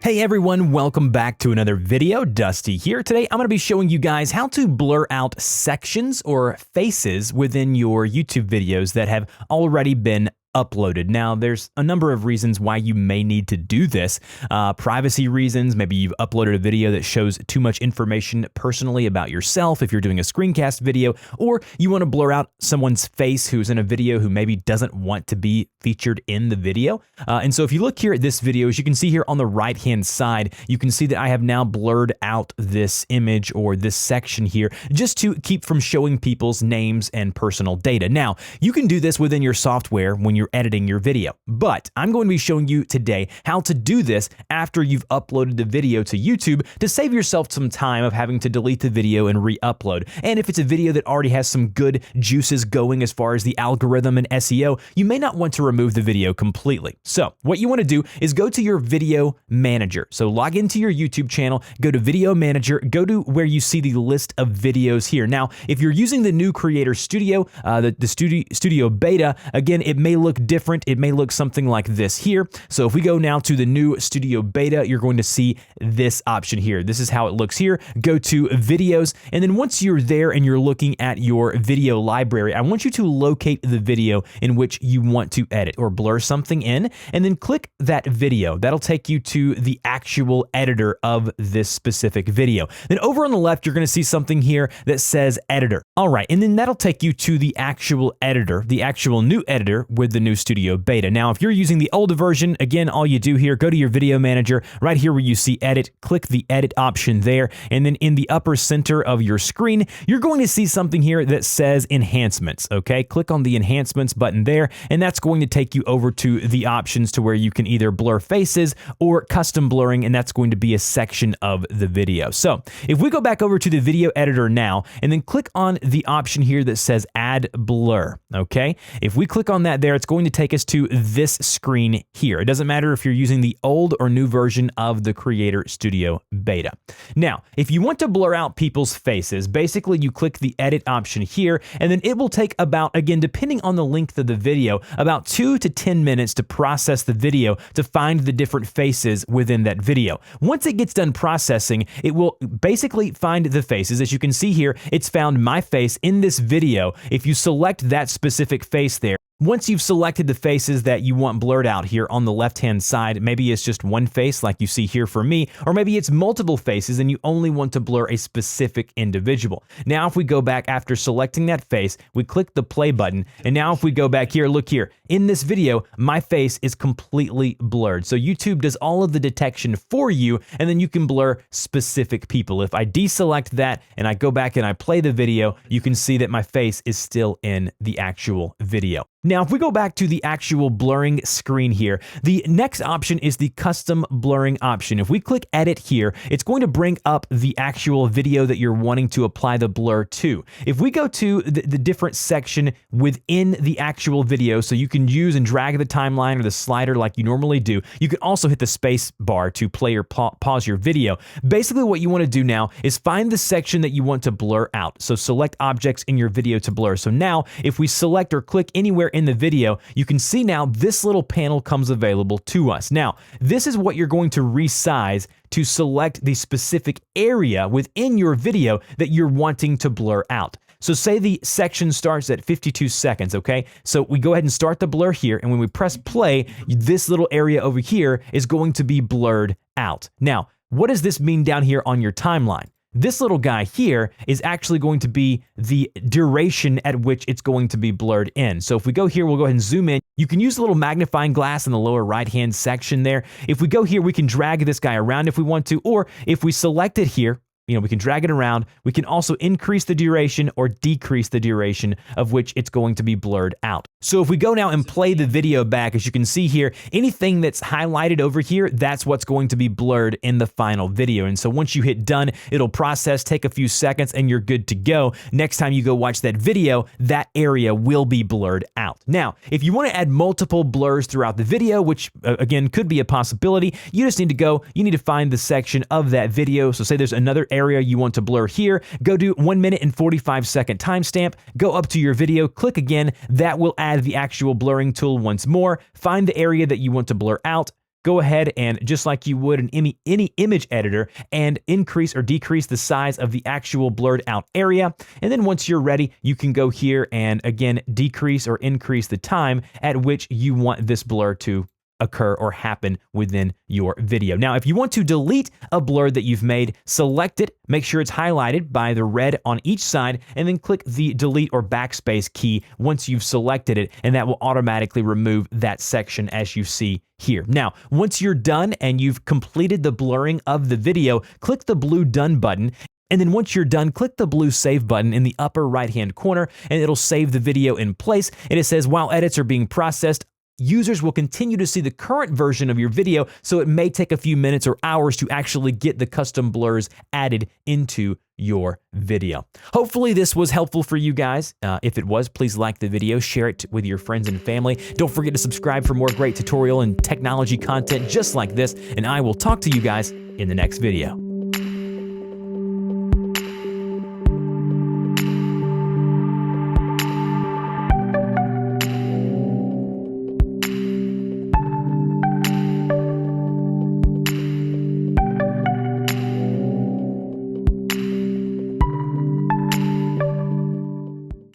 Hey everyone, welcome back to another video. Dusty here. Today I'm going to be showing you guys how to blur out sections or faces within your YouTube videos that have already been uploaded. Now, there's a number of reasons why you may need to do this. Privacy reasons, maybe you've uploaded a video that shows too much information personally about yourself if you're doing a screencast video, or you want to blur out someone's face who's in a video who maybe doesn't want to be featured in the video. And so if you look here at this video, as you can see here on the right-hand side, you can see that I have now blurred out this image or this section here just to keep from showing people's names and personal data. Now, you can do this within your software when you're editing your video, but I'm going to be showing you today how to do this after you've uploaded the video to YouTube to save yourself some time of having to delete the video and re-upload. And if it's a video that already has some good juices going as far as the algorithm and SEO, you may not want to remove the video completely. So what you want to do is go to your video manager. So log into your YouTube channel, go to video manager, go to where you see the list of videos here. Now, if you're using the new Creator Studio, the Studio Beta, again, it may look different. It may look something like this here. So if we go now to the new Studio Beta, you're going to see this option here. This is how it looks here. Go to videos. And then once you're there and you're looking at your video library, I want you to locate the video in which you want to edit or blur something in, and then click that video. That'll take you to the actual editor of this specific video. Then over on the left, you're going to see something here that says editor. All right. And then that'll take you to the actual editor, the actual new editor with the new Studio Beta. Now, if you're using the older version, again, all you do here, go to your video manager, right here where you see edit, click the edit option there, and then in the upper center of your screen, you're going to see something here that says enhancements, okay? Click on the enhancements button there, and that's going to take you over to the options to where you can either blur faces or custom blurring, and that's going to be a section of the video. So if we go back over to the video editor now, and then click on the option here that says add blur, okay? If we click on that there, it's going to take us to this screen here. It doesn't matter if you're using the old or new version of the Creator Studio Beta. Now, if you want to blur out people's faces, basically you click the edit option here, and then it will take about, again, depending on the length of the video, about 2 to 10 minutes to process the video to find the different faces within that video. Once it gets done processing, it will basically find the faces. As you can see here, it's found my face in this video. If you select that specific face there, once you've selected the faces that you want blurred out here on the left-hand side, maybe it's just one face like you see here for me, or maybe it's multiple faces and you only want to blur a specific individual. Now, if we go back after selecting that face, we click the play button, and now if we go back here, look here, in this video, my face is completely blurred. So YouTube does all of the detection for you, and then you can blur specific people. If I deselect that and I go back and I play the video, you can see that my face is still in the actual video. Now, if we go back to the actual blurring screen here, the next option is the custom blurring option. If we click edit here, it's going to bring up the actual video that you're wanting to apply the blur to. If we go to the different section within the actual video, so you can use and drag the timeline or the slider like you normally do, you can also hit the space bar to play or pause your video. Basically, what you want to do now is find the section that you want to blur out. So select objects in your video to blur. So now, if we select or click anywhere in the video, you can see now this little panel comes available to us. Now, this is what you're going to resize to select the specific area within your video that you're wanting to blur out. So say the section starts at 52 seconds, okay? So we go ahead and start the blur here, and when we press play, this little area over here is going to be blurred out. Now, what does this mean down here on your timeline? This little guy here is actually going to be the duration at which it's going to be blurred in. So if we go here, we'll go ahead and zoom in. You can use the little magnifying glass in the lower right-hand section there. If we go here, we can drag this guy around if we want to, or if we select it here, we can drag it around. We can also increase the duration or decrease the duration of which it's going to be blurred out. So if we go now and play the video back, as you can see here, anything that's highlighted over here, that's what's going to be blurred in the final video. And so once you hit done, it'll process, take a few seconds, and you're good to go. Next time you go watch that video, that area will be blurred out. Now, if you want to add multiple blurs throughout the video, which again could be a possibility, you just need to find the section of that video. So say there's another area you want to blur here, go to 1 minute and 45 second timestamp, go up to your video, click again, that will add the actual blurring tool once more, find the area that you want to blur out, go ahead and just like you would in any image editor and increase or decrease the size of the actual blurred out area. And then once you're ready, you can go here and again, decrease or increase the time at which you want this blur to occur or happen within your video. Now, if you want to delete a blur that you've made, select it, make sure it's highlighted by the red on each side, and then click the delete or backspace key once you've selected it, and that will automatically remove that section as you see here. Now, once you're done and you've completed the blurring of the video, click the blue Done button. And then once you're done, click the blue Save button in the upper right-hand corner, and it'll save the video in place. And it says, while edits are being processed, users will continue to see the current version of your video, so it may take a few minutes or hours to actually get the custom blurs added into your video. Hopefully this was helpful for you guys. If it was, please like the video, share it with your friends and family. Don't forget to subscribe for more great tutorial and technology content just like this, and I will talk to you guys in the next video.